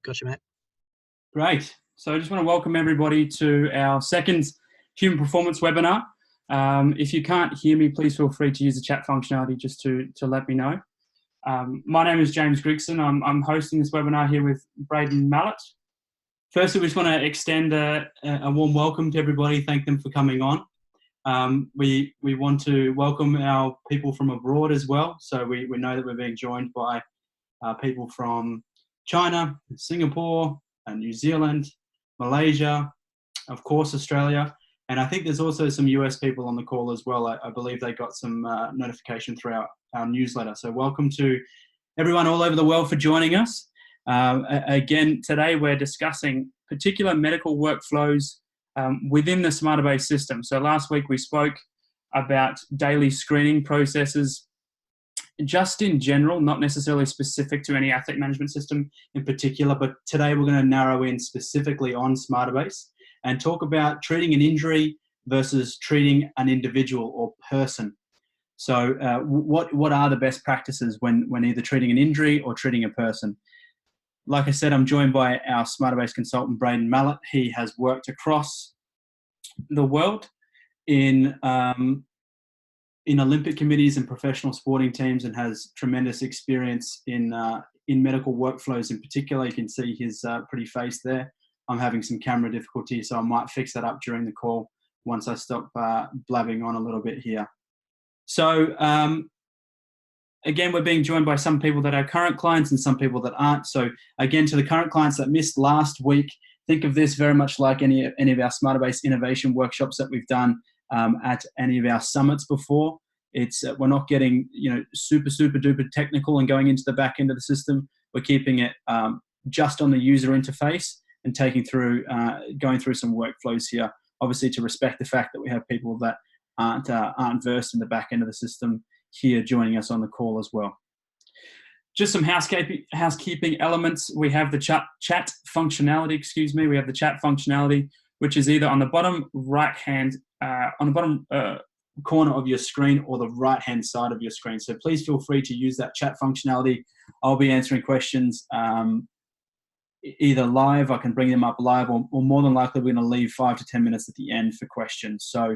Gotcha, mate. Great. So I just want to welcome everybody to our second human performance webinar. If you can't hear me, please feel free to use the chat functionality just to let me know. My name is James Grigson. I'm hosting this webinar here with Braydon and Mallitt. Firstly, we just want to extend a warm welcome to everybody. Thank them for coming on. We want to welcome our people from abroad as well. So we know that we're being joined by people from China, Singapore, New Zealand, Malaysia, of course Australia, and I think there's also some US people on the call as well. I believe they got some notification through our newsletter. So welcome to everyone all over the world for joining us. Again, today we're discussing particular medical workflows within the Smartabase system. So last week we spoke about daily screening processes just in general, not necessarily specific to any athlete management system in particular, but today we're going to narrow in specifically on Smartabase and talk about treating an injury versus treating an individual or person. So what are the best practices when either treating an injury or treating a person? Like I said, I'm joined by our Smartabase consultant, Braydon Mallitt. He has worked across the world in Olympic committees and professional sporting teams and has tremendous experience in medical workflows in particular. You can see his pretty face there. I'm having some camera difficulty, so I might fix that up during the call once I stop blabbing on a little bit here. So again, we're being joined by some people that are current clients and some people that aren't. So again, to the current clients that missed last week, think of this very much like any of our Smartabase innovation workshops that we've done at any of our summits before. We're not getting super duper technical and going into the back end of the system. We're keeping it just on the user interface and going through some workflows here. Obviously, to respect the fact that we have people that aren't versed in the back end of the system here joining us on the call as well. Just some housekeeping elements. We have the chat functionality. We have the chat functionality, which is either on the bottom corner of your screen or the right-hand side of your screen. So please feel free to use that chat functionality. I'll be answering questions either live, I can bring them up live, or more than likely we're going to leave 5 to 10 minutes at the end for questions. So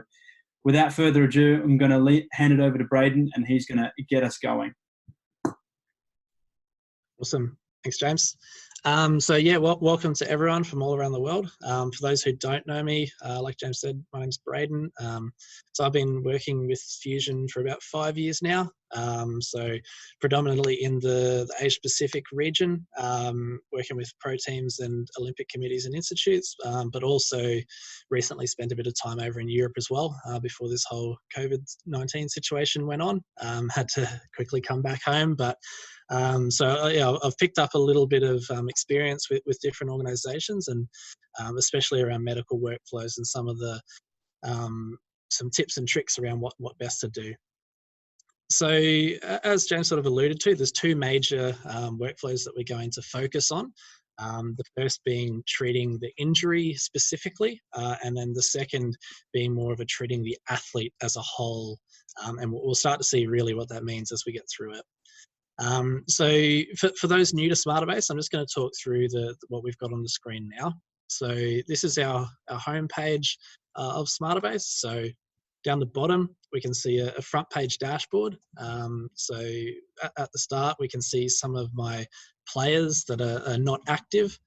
without further ado, I'm going to hand it over to Braydon and he's going to get us going. Awesome. Thanks, James. So yeah, welcome to everyone from all around the world. For those who don't know me, like James said, my name's Braydon. So I've been working with Fusion for about 5 years now. So predominantly in the Asia Pacific region, working with pro teams and Olympic committees and institutes, but also recently spent a bit of time over in Europe as well, before this whole COVID-19 situation went on. Had to quickly come back home, but so yeah, I've picked up a little bit of experience with different organisations, and especially around medical workflows and some of the some tips and tricks around what best to do. So as James sort of alluded to, there's two major workflows that we're going to focus on. The first being treating the injury specifically, and then the second being more of a treating the athlete as a whole. And we'll start to see really what that means as we get through it. So for those new to Smartabase, I'm just going to talk through what we've got on the screen now. So this is our home page of Smartabase. So down the bottom, we can see a front page dashboard. So at the start, we can see some of my players that are not active.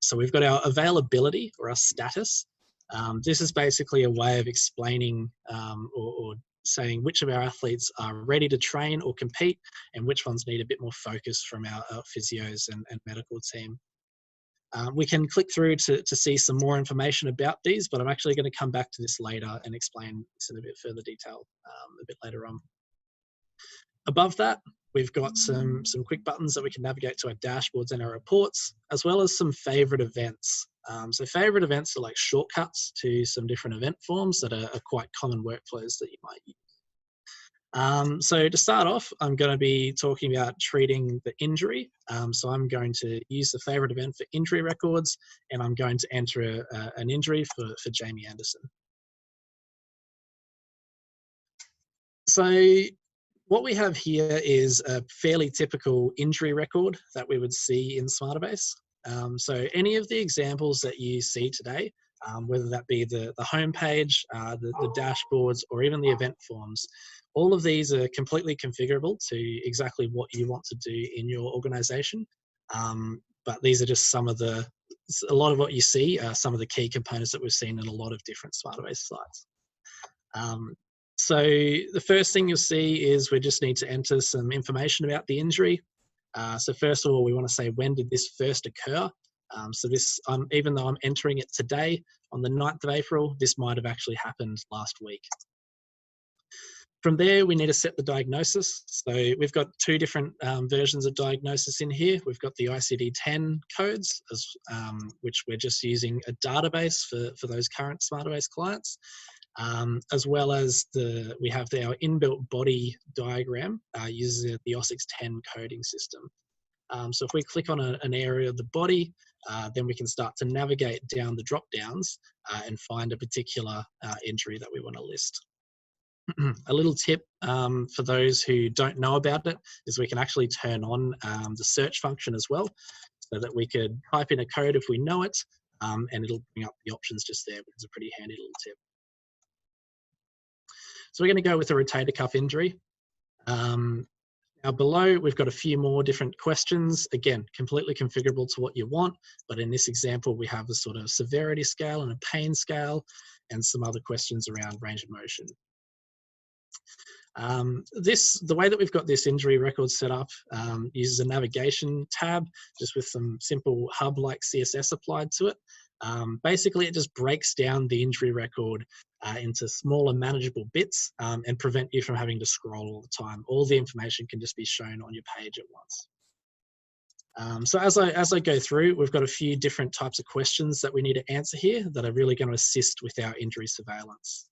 So we've got our availability or our status. This is basically a way of explaining or saying which of our athletes are ready to train or compete and which ones need a bit more focus from our physios and medical team. We can click through to see some more information about these, but I'm actually going to come back to this later and explain this in a bit further detail a bit later on. Above that, we've got some quick buttons that we can navigate to our dashboards and our reports, as well as some favorite events. So favorite events are like shortcuts to some different event forms that are quite common workflows that you might use. So to start off, I'm going to be talking about treating the injury. So I'm going to use the favorite event for injury records, and I'm going to enter an injury for Jamie Anderson. So what we have here is a fairly typical injury record that we would see in Smartabase. So any of the examples that you see today, whether that be the homepage, the dashboards, or even the event forms, all of these are completely configurable to exactly what you want to do in your organization. But these are just a lot of what you see are some of the key components that we've seen in a lot of different Smartabase sites. So the first thing you'll see is we just need to enter some information about the injury. So first of all, we want to say, when did this first occur? So this, even though I'm entering it today on the 9th of April, this might have actually happened last week. From there, we need to set the diagnosis. So we've got two different versions of diagnosis in here. We've got the ICD-10 codes, which we're just using a database for those current Smartabase clients, as well as we have our inbuilt body diagram uses the OSIX 10 coding system. So if we click on an area of the body, then we can start to navigate down the drop downs and find a particular injury that we want to list. A little tip for those who don't know about it is we can actually turn on the search function as well, so that we could type in a code if we know it, and it'll bring up the options just there, which is a pretty handy little tip. So we're going to go with a rotator cuff injury. Now below, we've got a few more different questions, again, completely configurable to what you want, but in this example, we have a sort of severity scale and a pain scale, and some other questions around range of motion. The way that we've got this injury record set up uses a navigation tab, just with some simple hub-like CSS applied to it. Basically, it just breaks down the injury record into smaller manageable bits and prevent you from having to scroll all the time. All the information can just be shown on your page at once. So as I go through, we've got a few different types of questions that we need to answer here that are really going to assist with our injury surveillance.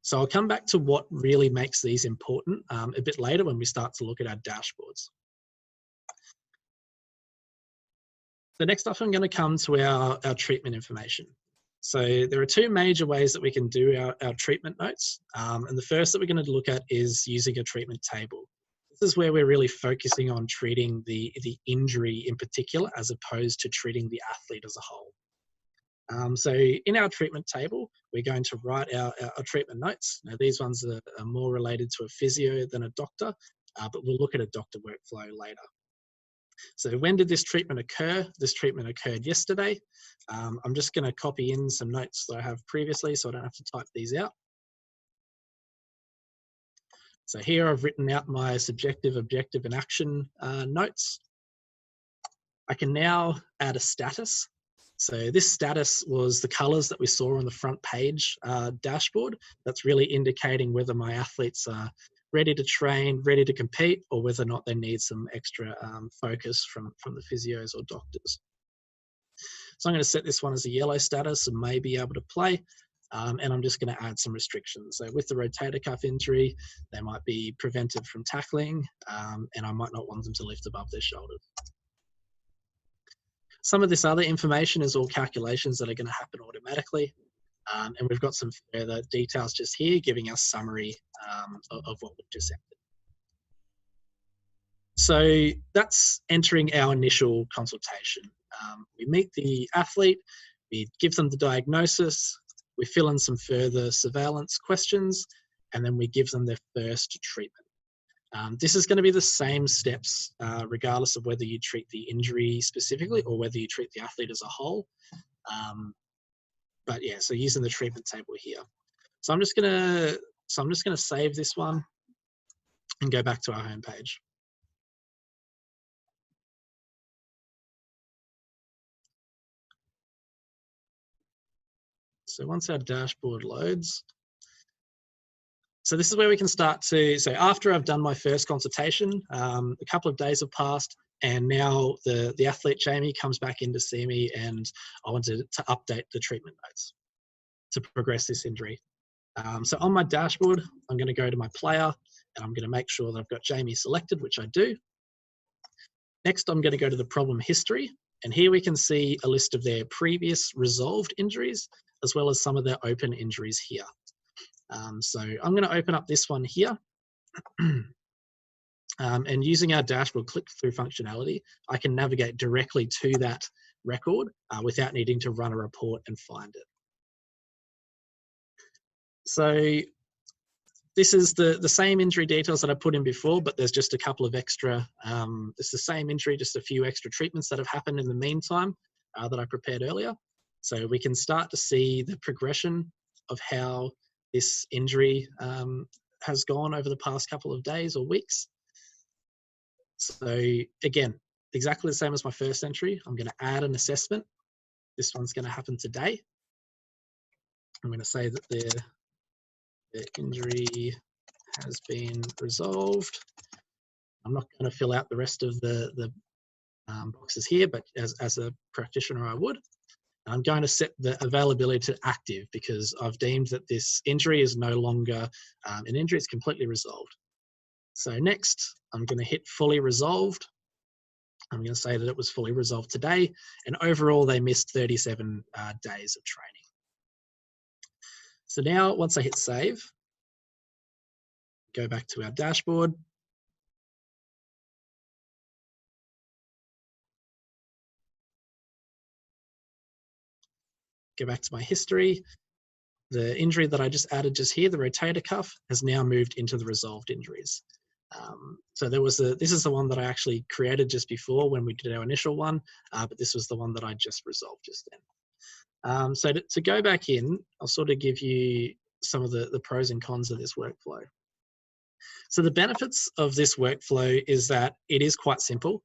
So I'll come back to what really makes these important a bit later when we start to look at our dashboards. So next up, I'm going to come to our treatment information. So there are two major ways that we can do our treatment notes. And the first that we're going to look at is using a treatment table. This is where we're really focusing on treating the injury in particular, as opposed to treating the athlete as a whole. So in our treatment table, we're going to write our treatment notes. Now these ones are more related to a physio than a doctor, but we'll look at a doctor workflow later. So when did this treatment occur? This treatment occurred yesterday. I'm just going to copy in some notes that I have previously so I don't have to type these out. So here I've written out my subjective, objective, and action notes. I can now add a status. So this status was the colors that we saw on the front page dashboard. That's really indicating whether my athletes are ready to train, ready to compete, or whether or not they need some extra focus from the physios or doctors. So I'm going to set this one as a yellow status and may be able to play. And I'm just going to add some restrictions. So with the rotator cuff injury, they might be prevented from tackling, and I might not want them to lift above their shoulders. Some of this other information is all calculations that are going to happen automatically. And we've got some further details just here giving us summary of what we've just entered. So that's entering our initial consultation. We meet the athlete, we give them the diagnosis, we fill in some further surveillance questions, and then we give them their first treatment. This is going to be the same steps regardless of whether you treat the injury specifically or whether you treat the athlete as a whole. But yeah, so using the treatment table here. So I'm just gonna save this one and go back to our home page. So once our dashboard loads, so this is where we can start to, so after I've done my first consultation, a couple of days have passed, and now the athlete Jamie comes back in to see me, and I wanted to update the treatment notes to progress this injury. So on my dashboard, I'm going to go to my player, and I'm going to make sure that I've got Jamie selected, which I do. Next, I'm going to go to the problem history, and here we can see a list of their previous resolved injuries, as well as some of their open injuries here. So I'm going to open up this one here. And using our dashboard click-through functionality, I can navigate directly to that record without needing to run a report and find it. So this is the same injury details that I put in before, but there's just a couple of extra, it's the same injury, just a few extra treatments that have happened in the meantime that I prepared earlier. So we can start to see the progression of how this injury has gone over the past couple of days or weeks. So again, exactly the same as my first entry. I'm going to add an assessment. This one's going to happen today. I'm going to say that the injury has been resolved. I'm not going to fill out the rest of the boxes here, but as a practitioner, I would. I'm going to set the availability to active because I've deemed that this injury is no longer an injury, it's completely resolved. So next, I'm going to hit fully resolved. I'm going to say that it was fully resolved today, and overall they missed 37 days of training. So now, once I hit save, go back to our dashboard. Go back to my history. The injury that I just added just here, the rotator cuff, has now moved into the resolved injuries. So there was this is the one that I actually created just before when we did our initial one, but this was the one that I just resolved just then. So to go back in, I'll sort of give you some of the pros and cons of this workflow. So the benefits of this workflow is that it is quite simple.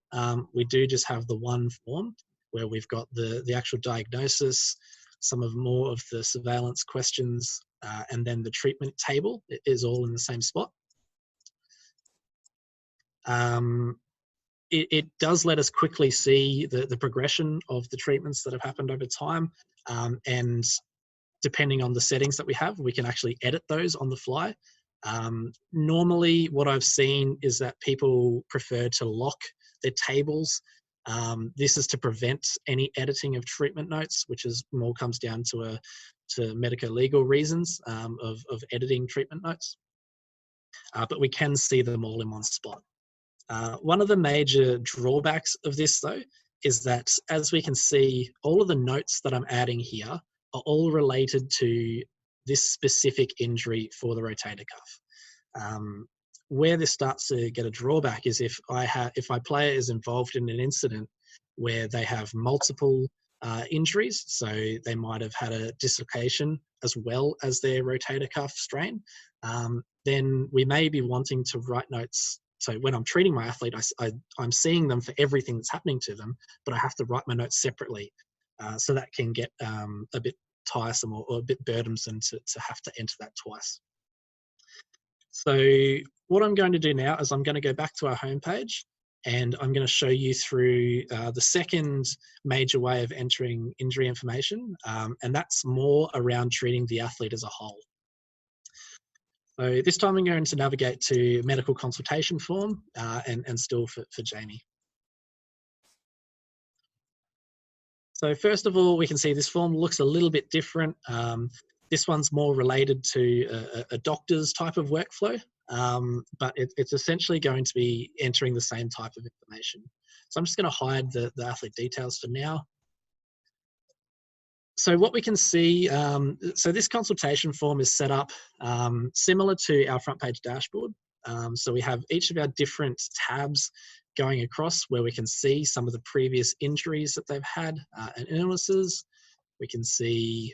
We do just have the one form where we've got the actual diagnosis, some of more of the surveillance questions, and then the treatment table is all in the same spot. It does let us quickly see the progression of the treatments that have happened over time, and depending on the settings that we have, we can actually edit those on the fly. Normally, what I've seen is that people prefer to lock their tables. This is to prevent any editing of treatment notes, which is more comes down to medico-legal reasons of editing treatment notes. But we can see them all in one spot. One of the major drawbacks of this, though, is that as we can see, all of the notes that I'm adding here are all related to this specific injury for the rotator cuff. Where this starts to get a drawback is if my player is involved in an incident where they have multiple injuries, so they might have had a dislocation as well as their rotator cuff strain, then we may be wanting to write notes. So when I'm treating my athlete, I'm seeing them for everything that's happening to them, but I have to write my notes separately. So that can get a bit tiresome or a bit burdensome to have to enter that twice. So what I'm going to do now is I'm going to go back to our homepage, and I'm going to show you through the second major way of entering injury information, and that's more around treating the athlete as a whole. So this time I'm going to navigate to medical consultation form and still for Jamie. So first of all, we can see this form looks a little bit different. This one's more related to a doctor's type of workflow, but it's essentially going to be entering the same type of information. So I'm just going to hide the athlete details for now. So what we can see, so this consultation form is set up similar to our front page dashboard. So we have each of our different tabs going across where we can see some of the previous injuries that they've had and illnesses. We can see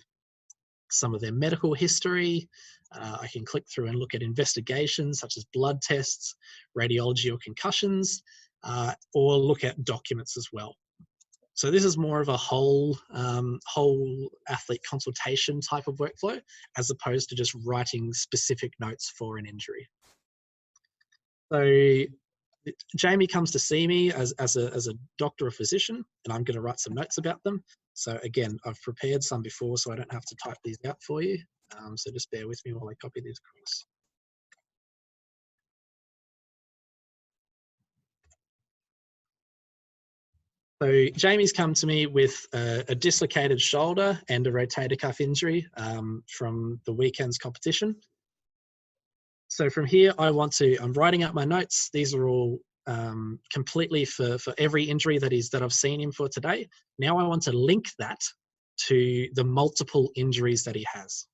some of their medical history. I can click through and look at investigations such as blood tests, radiology or concussions, or look at documents as well. So this is more of a whole athlete consultation type of workflow, as opposed to just writing specific notes for an injury. So Jamie comes to see me as a doctor or physician, and I'm going to write some notes about them. So again, I've prepared some before, so I don't have to type these out for you. So just bear with me while I copy these across. So Jamie's come to me with a dislocated shoulder and a rotator cuff injury from the weekend's competition. So from here, I'm writing up my notes. These are all completely for every injury that I've seen him for today. Now I want to link that to the multiple injuries that he has.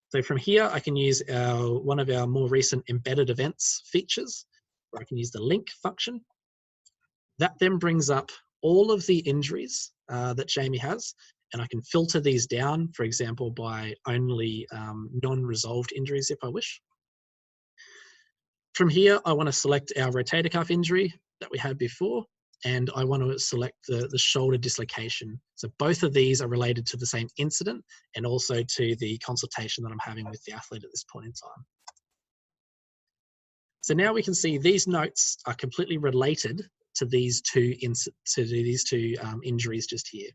So from here, I can use one of our more recent embedded events features, where I can use the link function. That then brings up all of the injuries that Jamie has, and I can filter these down, for example, by only non-resolved injuries if I wish. From here, I want to select our rotator cuff injury that we had before, and I want to select the shoulder dislocation. So both of these are related to the same incident and also to the consultation that I'm having with the athlete at this point in time. So now we can see these notes are completely related to these two injuries just here.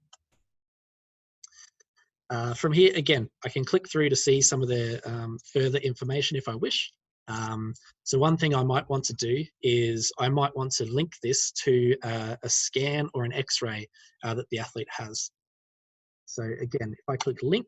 From here, again, I can click through to see some of the further information if I wish. So one thing I might want to do is I might want to link this to a scan or an X-ray that the athlete has. So again, if I click link,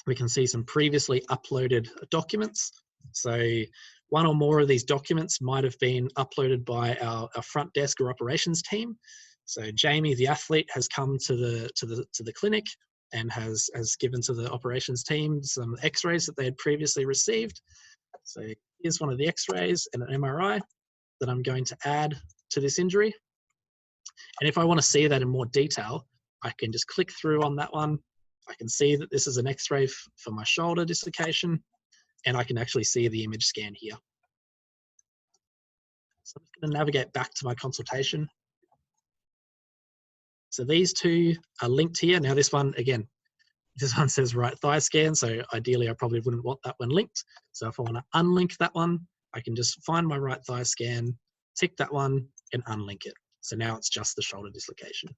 we can see some previously uploaded documents. So one or more of these documents might have been uploaded by our front desk or operations team. So Jamie, the athlete, has come to the clinic and has given to the operations team some X-rays that they had previously received. So here's one of the X-rays and an MRI that I'm going to add to this injury. And if I want to see that in more detail, I can just click through on that one. I can see that this is an X-ray for my shoulder dislocation, and I can actually see the image scan here. So I'm just going to navigate back to my consultation. So these two are linked here. Now this one, again, this one says right thigh scan, so ideally I probably wouldn't want that one linked. So if I want to unlink that one, I can just find my right thigh scan, tick that one, and unlink it. So now it's just the shoulder dislocation.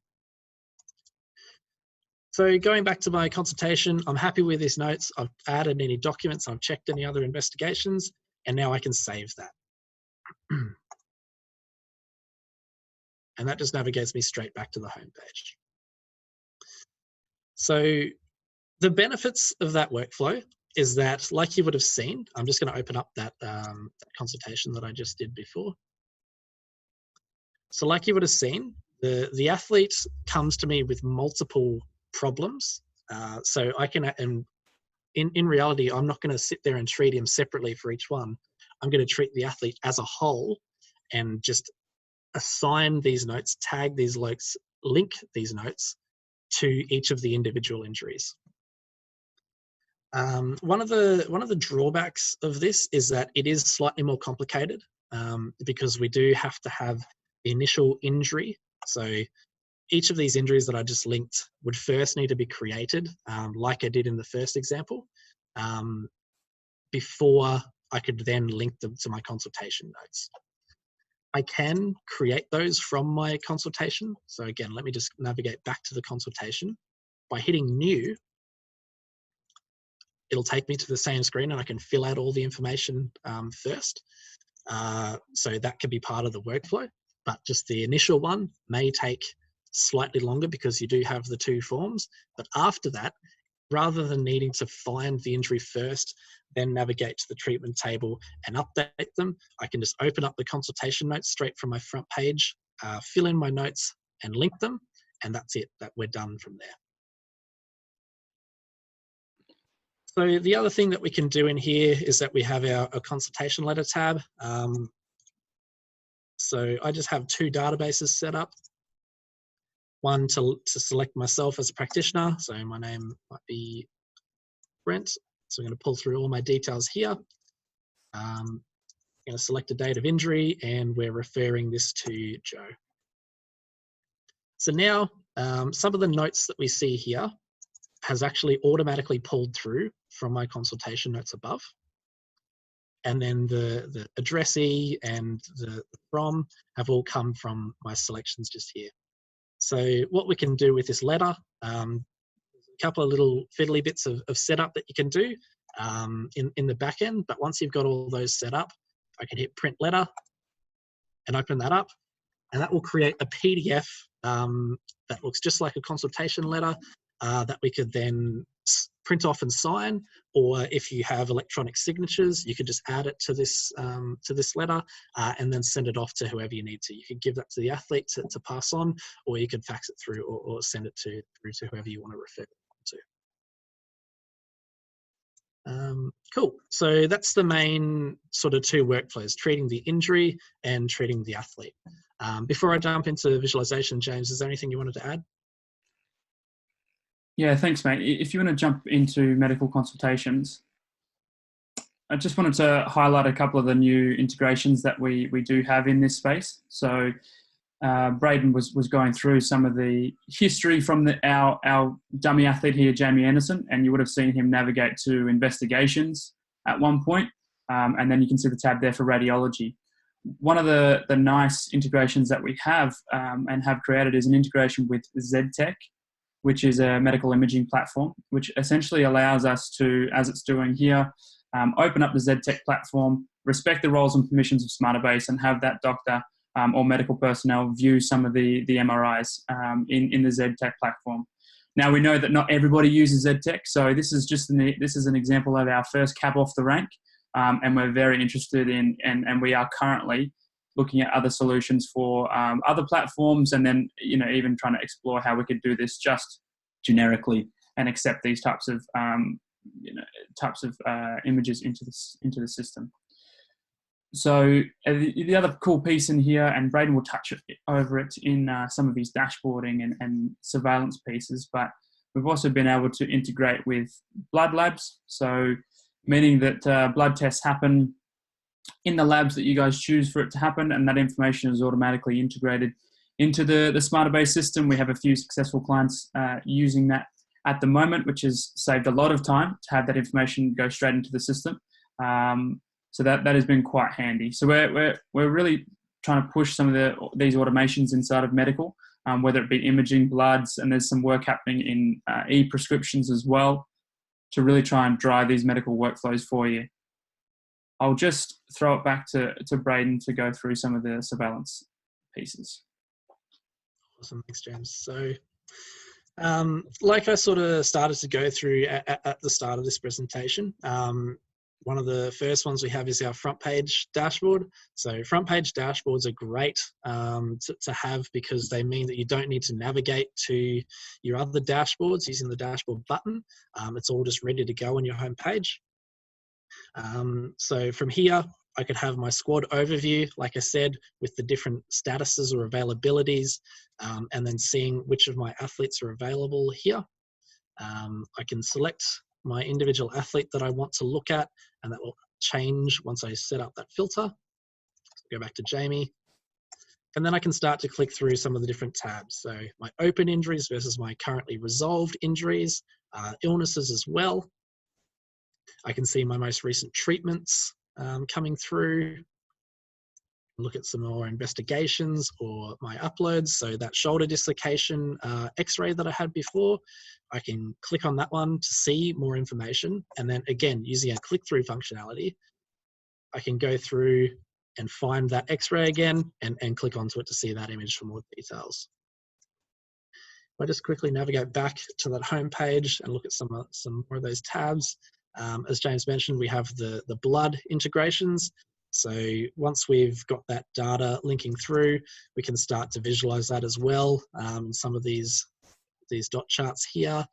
So going back to my consultation, I'm happy with these notes. I've added any documents, I've checked any other investigations, and now I can save that. And that just navigates me straight back to the home page. So the benefits of that workflow is that, like you would have seen, I'm just going to open up that consultation that I just did before. So like you would have seen, the athlete comes to me with multiple problems. So I can, and in reality, I'm not going to sit there and treat him separately for each one. I'm going to treat the athlete as a whole and just assign these notes, tag these notes, link these notes to each of the individual injuries. One of the drawbacks of this is that it is slightly more complicated because we do have to have the initial injury. So each of these injuries that I just linked would first need to be created, like I did in the first example, before I could then link them to my consultation notes. I can create those from my consultation. So again, let me just navigate back to the consultation. By hitting new, it'll take me to the same screen and I can fill out all the information first. So that could be part of the workflow, but just the initial one may take slightly longer because you do have the two forms. But after that, rather than needing to find the injury first, then navigate to the treatment table and update them, I can just open up the consultation notes straight from my front page, fill in my notes and link them, and that's it, that we're done from there. So the other thing that we can do in here is that we have our consultation letter tab. So I just have two databases set up. One to select myself as a practitioner. So my name might be Brent. So I'm going to pull through all my details here. I'm going to select a date of injury and we're referring this to Joe. So now some of the notes that we see here has actually automatically pulled through from my consultation notes above. And then the addressee and the from have all come from my selections just here. So what we can do with this letter, a couple of little fiddly bits of setup that you can do in the back end, but once you've got all those set up, I can hit print letter and open that up. and that will create a PDF that looks just like a consultation letter that we could then print off and sign, or if you have electronic signatures, you could just add it to this letter and then send it off to whoever you need to. You could give that to the athlete to pass on, or you could fax it through or send it through to whoever you want to refer to. Cool. So that's the main sort of two workflows: treating the injury and treating the athlete. Before I jump into visualization, James, is there anything you wanted to add? Yeah, thanks, mate. If you want to jump into medical consultations, I just wanted to highlight a couple of the new integrations that we do have in this space. So Braydon was going through some of the history from our dummy athlete here, Jamie Anderson, and you would have seen him navigate to investigations at one point, and then you can see the tab there for radiology. One of the nice integrations that we have and have created is an integration with ZTech, which is a medical imaging platform, which essentially allows us to, as it's doing here, open up the ZTech platform, respect the roles and permissions of Smartabase, and have that doctor or medical personnel view some of the MRIs in the ZTech platform. Now, we know that not everybody uses ZTech, so this is an example of our first cab off the rank, and we're very interested in, and we are currently looking at other solutions for other platforms, and then even trying to explore how we could do this just generically and accept these types of images into the system. So the other cool piece in here, and Braydon will touch over it in some of his dashboarding and surveillance pieces, but we've also been able to integrate with blood labs. So meaning that blood tests happen in the labs that you guys choose for it to happen, and that information is automatically integrated into the Smartabase system. We have a few successful clients using that at the moment, which has saved a lot of time to have that information go straight into the system. So that has been quite handy. So we're really trying to push some of these automations inside of medical, whether it be imaging, bloods, and there's some work happening in e-prescriptions as well to really try and drive these medical workflows for you. I'll just throw it back to Braydon to go through some of the surveillance pieces. Awesome, thanks, James. So like I sort of started to go through at the start of this presentation, one of the first ones we have is our front page dashboard. So front page dashboards are great to have because they mean that you don't need to navigate to your other dashboards using the dashboard button. It's all just ready to go on your home page. So from here, I could have my squad overview, like I said, with the different statuses or availabilities, and then seeing which of my athletes are available here. I can select my individual athlete that I want to look at, and that will change once I set up that filter. Go back to Jamie. And then I can start to click through some of the different tabs. So my open injuries versus my currently resolved injuries, illnesses as well. I can see my most recent treatments coming through. Look at some more investigations or my uploads. So that shoulder dislocation x-ray that I had before, I can click on that one to see more information. And then again, using a click-through functionality, I can go through and find that x-ray again and click onto it to see that image for more details. If I just quickly navigate back to that home page and look at some more of those tabs. As James mentioned, we have the blood integrations. So once we've got that data linking through, we can start to visualize that as well. Some of these dot charts here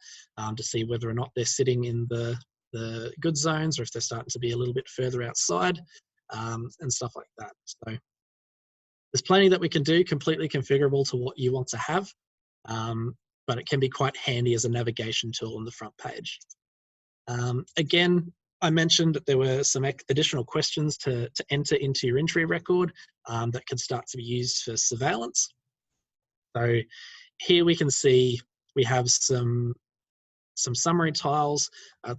to see whether or not they're sitting in the good zones or if they're starting to be a little bit further outside and stuff like that. So there's plenty that we can do, completely configurable to what you want to have, but it can be quite handy as a navigation tool on the front page. Again, I mentioned that there were some additional questions to enter into your injury record that could start to be used for surveillance. So here we can see we have some summary tiles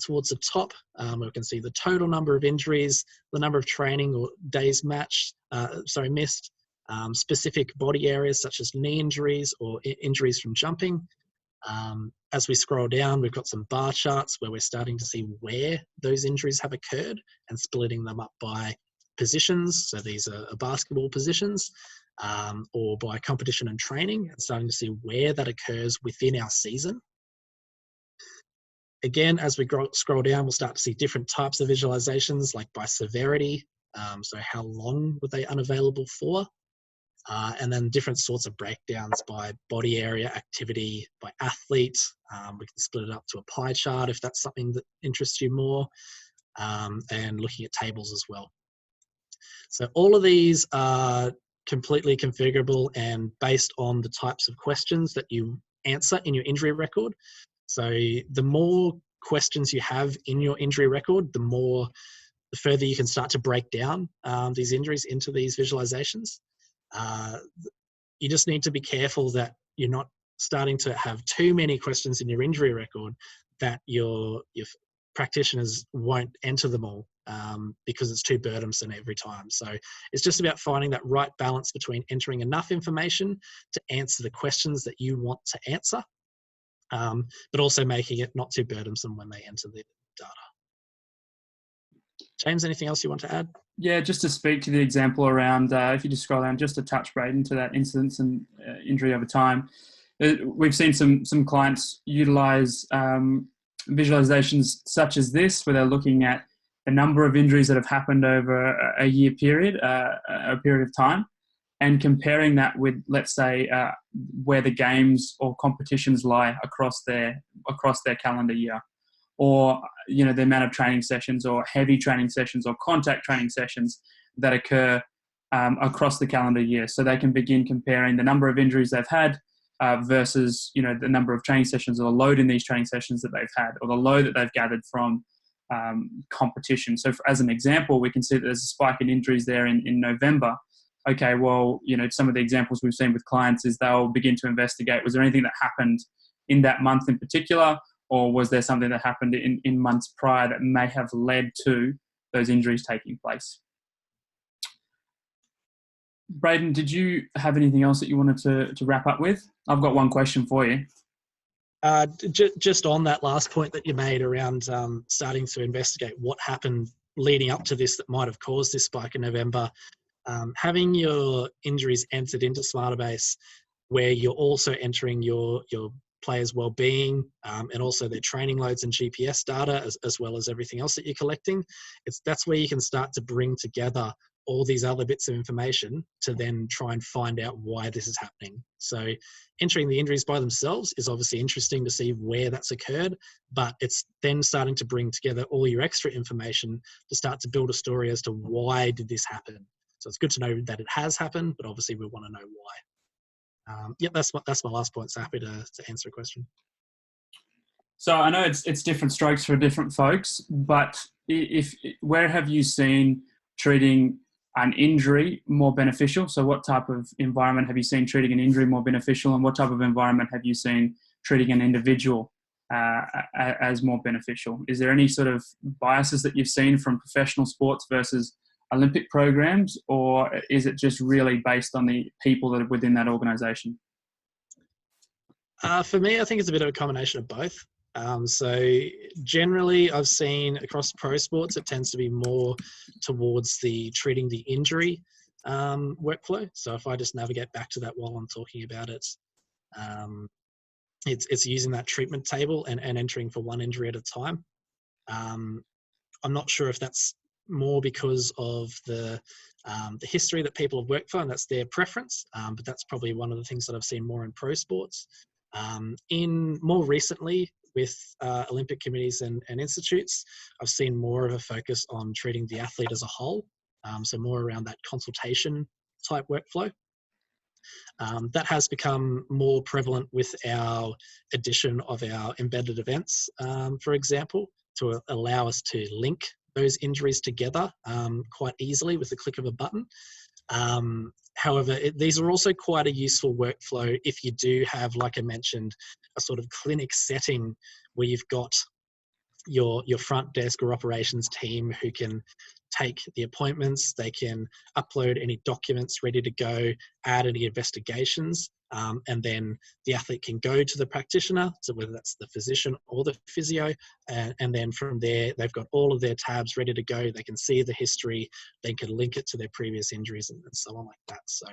towards the top where we can see the total number of injuries, the number of training or days missed, specific body areas such as knee injuries or injuries from jumping. As we scroll down, we've got some bar charts where we're starting to see where those injuries have occurred and splitting them up by positions. So these are basketball positions. or by competition and training, and starting to see where that occurs within our season. Again, as we scroll down, we'll start to see different types of visualizations, like by severity. So how long were they unavailable for? And then different sorts of breakdowns by body area, activity, by athlete. We can split it up to a pie chart if that's something that interests you more, and looking at tables as well. So all of these are completely configurable and based on the types of questions that you answer in your injury record. So the more questions you have in your injury record, the further you can start to break down these injuries into these visualizations. You just need to be careful that you're not starting to have too many questions in your injury record that your practitioners won't enter them all because it's too burdensome every time. So it's just about finding that right balance between entering enough information to answer the questions that you want to answer, but also making it not too burdensome when they enter the data. James, anything else you want to add? Yeah, just to speak to the example around, if you just scroll down just a touch, Braydon, to that incidence and injury over time, we've seen some clients utilize visualizations such as this, where they're looking at the number of injuries that have happened over a year period, a period of time, and comparing that with, let's say, where the games or competitions lie across their calendar year, or the amount of training sessions or heavy training sessions or contact training sessions that occur across the calendar year. So they can begin comparing the number of injuries they've had versus the number of training sessions or the load in these training sessions that they've had, or the load that they've gathered from competition. So as an example, we can see that there's a spike in injuries there in November. Okay, well, some of the examples we've seen with clients is they'll begin to investigate, was there anything that happened in that month in particular, or was there something that happened in months prior that may have led to those injuries taking place? Braydon, did you have anything else that you wanted to wrap up with? I've got one question for you. Just on that last point that you made around starting to investigate what happened leading up to this that might have caused this spike in November, having your injuries entered into Smartabase, where you're also entering your players' well-being and also their training loads and GPS data, as well as everything else that you're collecting. That's where you can start to bring together all these other bits of information to then try and find out why this is happening. So entering the injuries by themselves is obviously interesting to see where that's occurred, but it's then starting to bring together all your extra information to start to build a story as to why did this happen. So it's good to know that it has happened, but obviously we want to know why. Yeah, that's my last point. So happy to answer a question. So I know it's different strokes for different folks, but where have you seen treating an injury more beneficial? So what type of environment have you seen treating an injury more beneficial, and what type of environment have you seen treating an individual as more beneficial? Is there any sort of biases that you've seen from professional sports versus Olympic programs, or is it just really based on the people that are within that organization? For me, I think it's a bit of a combination of both. So generally I've seen across pro sports, it tends to be more towards the treating the injury workflow. So if I just navigate back to that while I'm talking about it, it's using that treatment table and entering for one injury at a time. I'm not sure if that's more because of the history that people have worked for, and that's their preference, but that's probably one of the things that I've seen more in pro sports. In more recently, with Olympic committees and institutes, I've seen more of a focus on treating the athlete as a whole, so more around that consultation type workflow. That has become more prevalent with our addition of our embedded events, for example, to allow us to link those injuries together quite easily with the click of a button. However, these are also quite a useful workflow if you do have, like I mentioned, a sort of clinic setting where you've got your front desk or operations team who can take the appointments, they can upload any documents ready to go, add any investigations. and then the athlete can go to the practitioner, so whether that's the physician or the physio, and then from there they've got all of their tabs ready to go. They can see the history, they can link it to their previous injuries and so on like that. So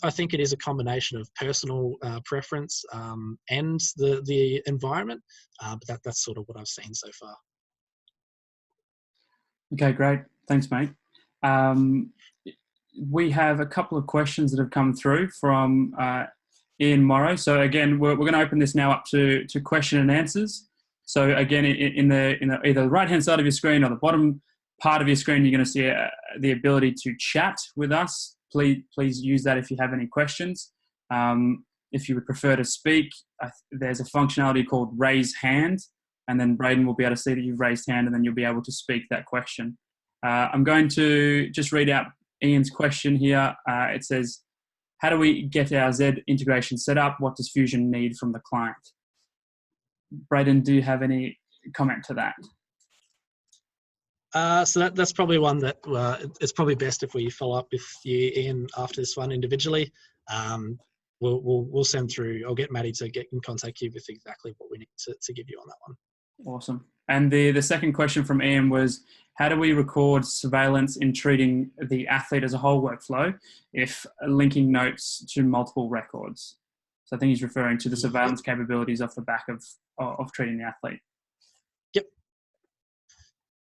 I think it is a combination of personal preference and the environment, but that's sort of what I've seen so far. Okay, great. Thanks, mate. We have a couple of questions that have come through from Ian Morrow. So again, we're going to open this now up to question and answers. So again, in either the right-hand side of your screen or the bottom part of your screen, you're going to see the ability to chat with us. Please use that if you have any questions. If you would prefer to speak, there's a functionality called raise hand, and then Braydon will be able to see that you've raised hand, and then you'll be able to speak that question. I'm going to just read out Ian's question here. It says, how do we get our Z integration set up? What does Fusion need from the client? Braydon, do you have any comment to that? So that's probably one that it's probably best if we follow up with you, Ian, after this one individually. We'll send through. I'll get Maddie to get in contact you with exactly what we need to give you on that one. Awesome. And the second question from Ian was, how do we record surveillance in treating the athlete as a whole workflow if linking notes to multiple records? So I think he's referring to the surveillance capabilities off the back of treating the athlete. Yep.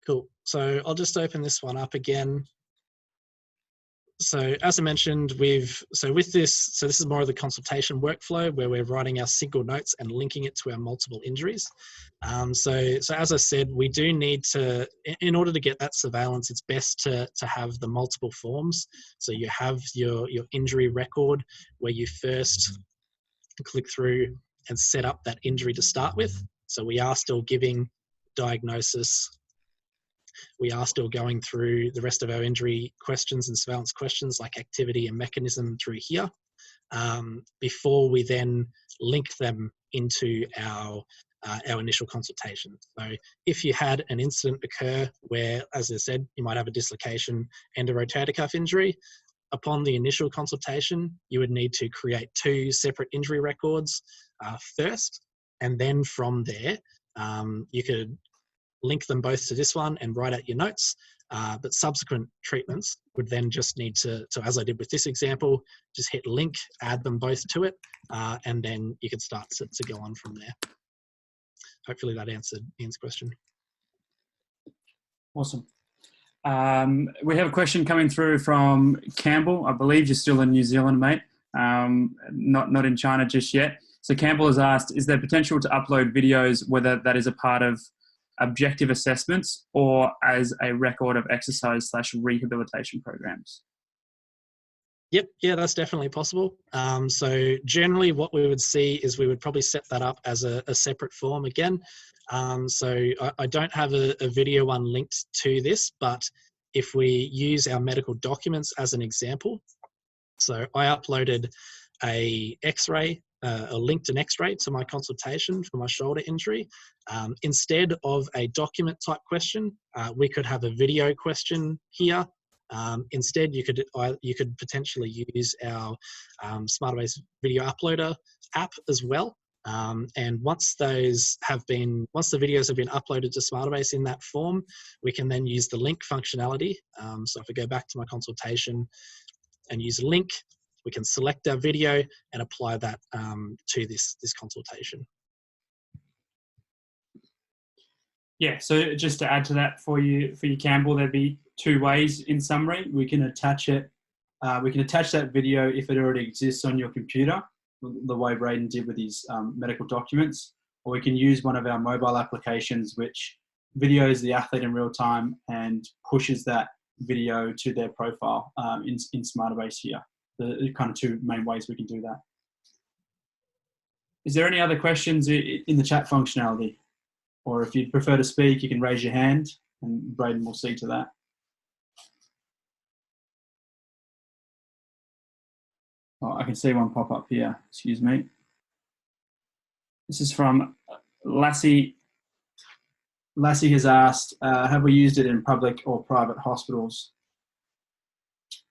Cool. So I'll just open this one up again. So as I mentioned, this is more of the consultation workflow where we're writing our single notes and linking it to our multiple injuries. So as I said, we do need to, in order to get that surveillance, it's best to have the multiple forms. So you have your injury record where you first click through and set up that injury to start with. So we are still giving diagnosis. We are still going through the rest of our injury questions and surveillance questions like activity and mechanism through here, before we then link them into our initial consultation. So if you had an incident occur where, as I said, you might have a dislocation and a rotator cuff injury, upon the initial consultation, you would need to create 2 separate injury records first, and then from there, you could link them both to this one and write out your notes. But subsequent treatments would then just need to, as I did with this example, just hit link, add them both to it, and then you can start to go on from there. Hopefully that answered Ian's question. Awesome. We have a question coming through from Campbell. I believe you're still in New Zealand, mate. Not in China just yet. So Campbell has asked, is there potential to upload videos, whether that is a part of objective assessments or as a record of exercise/rehabilitation programs? Yep, yeah, that's definitely possible. So generally what we would see is we would probably set that up as a separate form again. So I don't have a video one linked to this, but if we use our medical documents as an example, so I uploaded a X-ray, linked an X-ray to my consultation for my shoulder injury. Instead of a document type question, we could have a video question here. Instead, you could potentially use our Smartabase video uploader app as well. And once the videos have been uploaded to Smartabase in that form, we can then use the link functionality. So if I go back to my consultation and use a link, we can select our video and apply that to this consultation. Yeah, so just to add to that for you, Campbell, there'd be 2 ways in summary. We can attach it. We can attach that video if it already exists on your computer, the way Braydon did with his medical documents, or we can use one of our mobile applications which videos the athlete in real time and pushes that video to their profile in Smartabase here. The kind of 2 main ways we can do that. Is there any other questions in the chat functionality? Or if you'd prefer to speak, you can raise your hand and Braydon will see to that. Oh, I can see one pop up here. Excuse me. This is from Lassie. Lassie has asked, have we used it in public or private hospitals?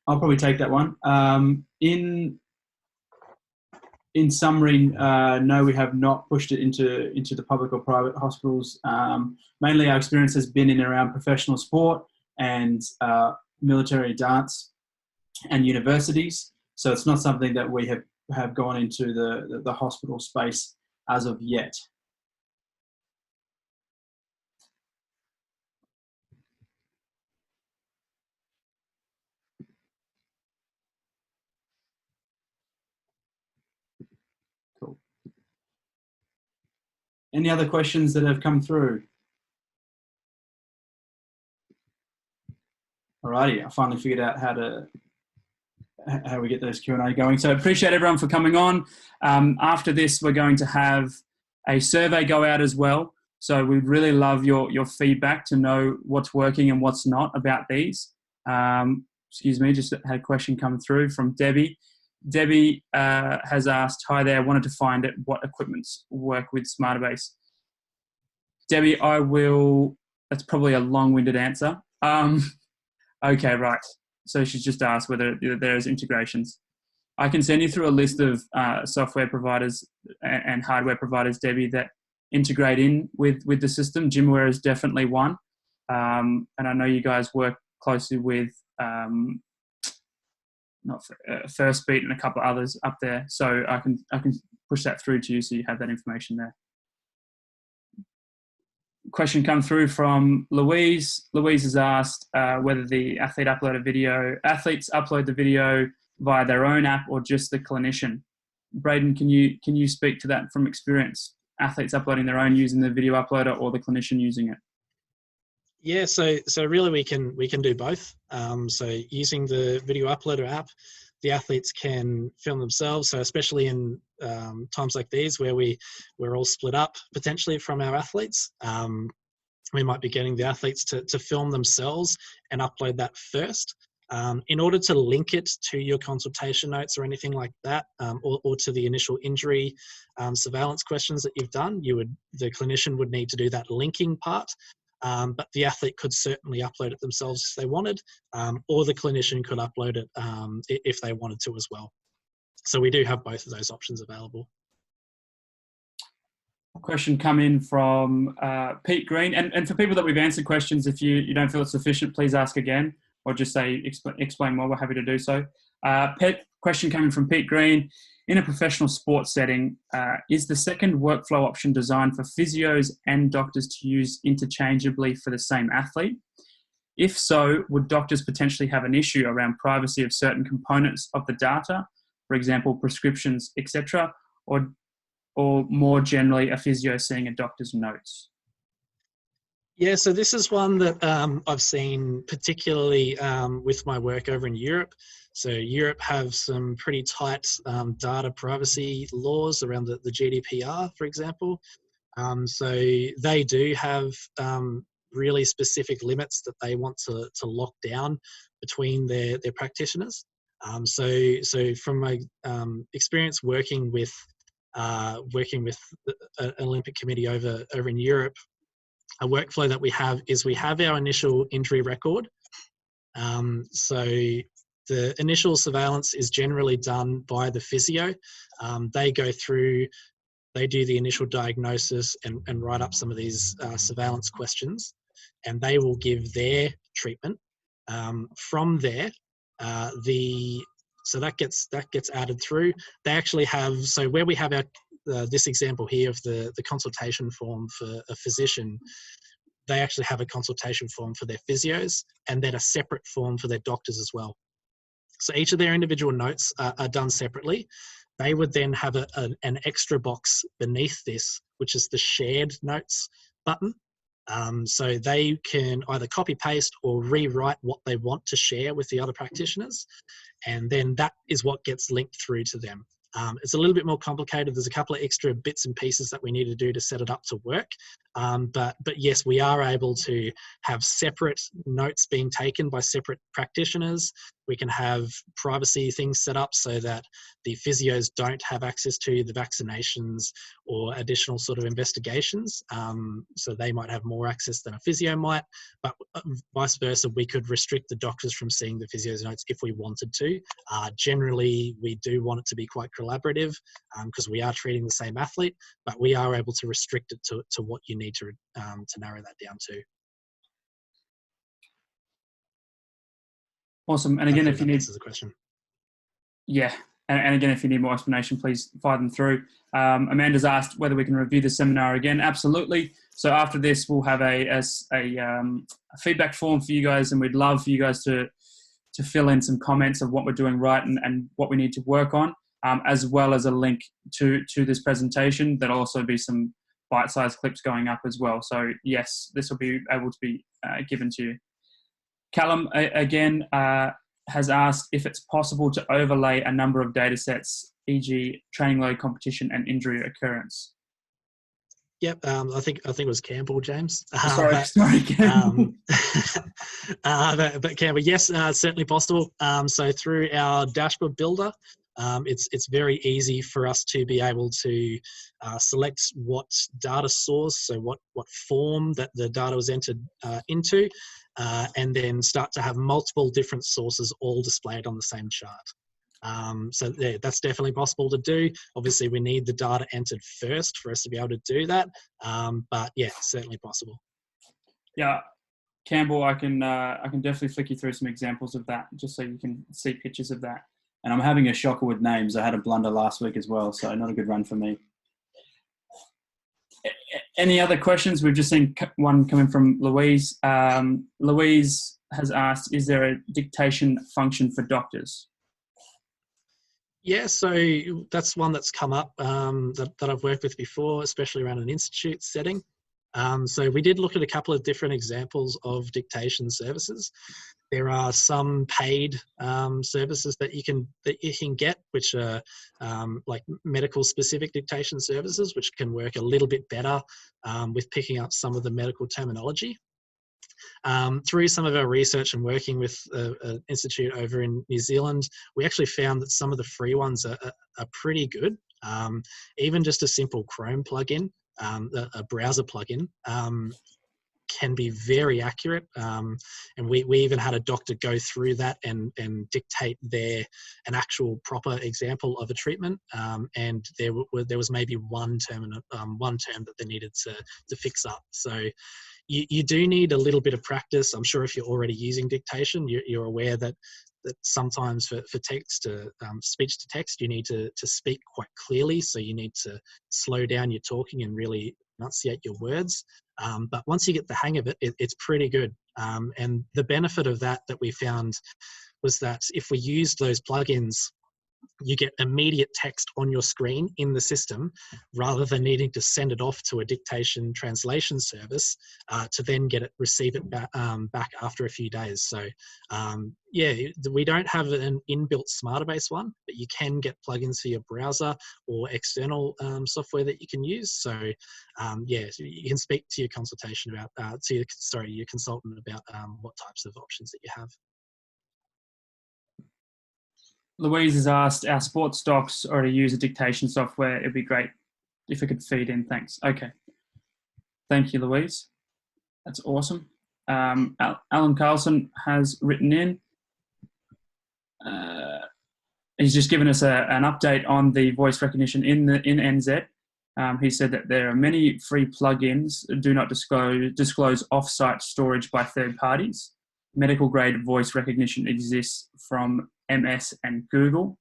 I'll probably take that one. in summary, no, we have not pushed it into the public or private hospitals. Mainly our experience has been in and around professional sport and military dance and universities. So it's not something that we have gone into the hospital space as of yet. Cool. Any other questions that have come through? Alrighty, I finally figured out how we get those Q&A going. So appreciate everyone for coming on. After this, we're going to have a survey go out as well. So we'd really love your feedback to know what's working and what's not about these. Excuse me, just had a question come through from Debbie. Debbie has asked, hi there, wanted to find out what equipments work with Smartabase. Debbie, that's probably a long-winded answer. Okay, right. So she's just asked whether there's integrations. I can send you through a list of software providers and hardware providers, Debbie, that integrate in with the system. Gymware is definitely one. And I know you guys work closely with First Beat and a couple of others up there. So I can push that through to you so you have that information there. Question come through from Louise. Louise has asked whether the athletes upload the video via their own app or just the clinician. Braydon, can you speak to that from experience? Athletes uploading their own using the video uploader or the clinician using it? Yeah, so really we can do both. So using the video uploader app, the athletes can film themselves. So especially in times like these where we're all split up potentially from our athletes, we might be getting the athletes to film themselves and upload that first. In order to link it to your consultation notes or anything like that, or to the initial injury surveillance questions that you've done, the clinician would need to do that linking part. But the athlete could certainly upload it themselves if they wanted, or the clinician could upload it if they wanted to as well. So we do have both of those options available. A question come in from Pete Green. And for people that we've answered questions, if you don't feel it's sufficient, please ask again or just say explain more. We're happy to do so. Question coming from Pete Green. In a professional sports setting, is the second workflow option designed for physios and doctors to use interchangeably for the same athlete? If so, would doctors potentially have an issue around privacy of certain components of the data, for example, prescriptions, etc., or more generally, a physio seeing a doctor's notes? Yeah, so this is one that I've seen particularly with my work over in Europe. So Europe have some pretty tight data privacy laws around the GDPR, for example. So they do have really specific limits that they want to lock down between their practitioners. So from my experience working with an Olympic committee over in Europe, a workflow that we have is we have our initial injury record. So the initial surveillance is generally done by the physio. They go through, they do the initial diagnosis and write up some of these surveillance questions, and they will give their treatment. From there, so that gets added through. They actually have, so where we have our this example here of the consultation form for a physician, they actually have a consultation form for their physios and then a separate form for their doctors as well. So each of their individual notes are done separately. They would then have an extra box beneath this, which is the shared notes button. So they can either copy paste or rewrite what they want to share with the other practitioners. And then that is what gets linked through to them. It's a little bit more complicated. There's a couple of extra bits and pieces that we need to do to set it up to work. But yes, we are able to have separate notes being taken by separate practitioners. We can have privacy things set up so that the physios don't have access to the vaccinations or additional sort of investigations. So they might have more access than a physio might, but vice versa, we could restrict the doctors from seeing the physio's notes if we wanted to. Generally, we do want it to be quite collaborative because we are treating the same athlete, but we are able to restrict it to what you need to narrow that down to. Awesome. And again, if you need, answers the question. Yeah, and again, if you need more explanation, please fire them through. Amanda's asked whether we can review the seminar again. Absolutely. So after this, we'll have a feedback form for you guys, and we'd love for you guys to fill in some comments of what we're doing right and what we need to work on, as well as a link to this presentation. There'll also be some bite-sized clips going up as well. So yes, this will be able to be given to you. Callum, again, has asked if it's possible to overlay a number of data sets, e.g. training load, competition and injury occurrence. Yep, I think it was Campbell, James. Sorry, Campbell. But Campbell, yes, certainly possible. So through our dashboard builder, it's very easy for us to be able to select what data source, so what form that the data was entered into, and then start to have multiple different sources all displayed on the same chart. So yeah, that's definitely possible to do. Obviously, we need the data entered first for us to be able to do that. But yeah, certainly possible. Yeah, Campbell, I can definitely flick you through some examples of that, just so you can see pictures of that. And I'm having a shocker with names. I had a blunder last week as well, so not a good run for me. Any other questions? We've just seen one coming from Louise. Louise has asked, is there a dictation function for doctors? Yeah, so that's one that's come up that I've worked with before, especially around an institute setting. So we did look at a couple of different examples of dictation services. There are some paid services that you can get, which are like medical specific dictation services, which can work a little bit better with picking up some of the medical terminology. Through some of our research and working with an institute over in New Zealand, we actually found that some of the free ones are pretty good. Even just a simple Chrome plugin, a browser plugin, can be very accurate. And we even had a doctor go through that and dictate an actual proper example of a treatment. And there was maybe one term that they needed to fix up. So you do need a little bit of practice. I'm sure if you're already using dictation, you're aware that sometimes for text to speech to text, you need to speak quite clearly. So you need to slow down your talking and really enunciate your words. But once you get the hang of it, it's pretty good. And the benefit of that we found was that if we used those plugins, you get immediate text on your screen in the system rather than needing to send it off to a dictation translation service to then receive it back after a few days. So yeah, we don't have an inbuilt Smartabase one, but you can get plugins for your browser or external software that you can use. So yeah, you can speak to your consultation about, your consultant about what types of options that you have. Louise has asked, our sports docs already use a dictation software. It'd be great if it could feed in. Thanks. Okay. Thank you, Louise. That's awesome. Alan Carlson has written in. He's just given us an update on the voice recognition in NZ. He said that there are many free plugins that do not disclose off-site storage by third parties. Medical grade voice recognition exists from MS and Google.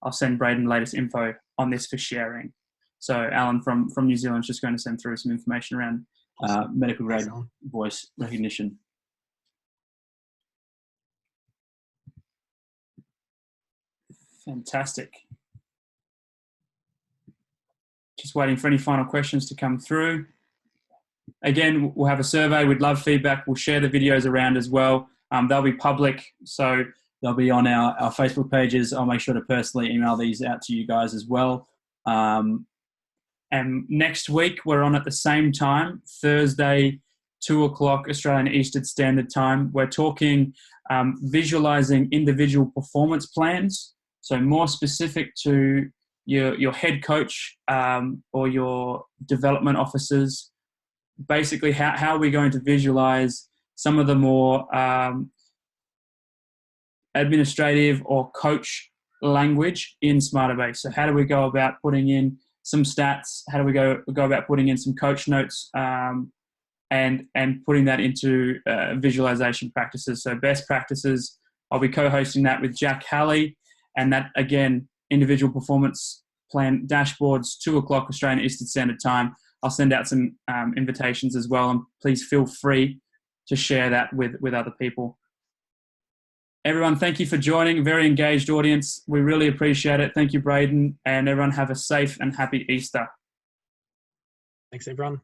I'll send Braydon latest info on this for sharing. So Alan from New Zealand is just going to send through some information around medical grade voice recognition. Fantastic. Just waiting for any final questions to come through. Again, we'll have a survey. We'd love feedback. We'll share the videos around as well. They'll be public, so they'll be on our Facebook pages. I'll make sure to personally email these out to you guys as well. And next week, we're on at the same time, Thursday, 2 o'clock Australian Eastern Standard Time. We're talking visualizing individual performance plans. So more specific to your head coach or your development officers. Basically, how are we going to visualize some of the more administrative or coach language in Smartabase? So how do we go about putting in some stats? How do we go about putting in some coach notes and putting that into visualization practices? So best practices, I'll be co-hosting that with Jack Halley, and that, again, individual performance plan dashboards, 2:00 Australian Eastern Standard Time. I'll send out some invitations as well, and please feel free to share that with other people. Everyone, thank you for joining. Very engaged audience. We really appreciate it. Thank you, Braydon, and everyone have a safe and happy Easter. Thanks, everyone.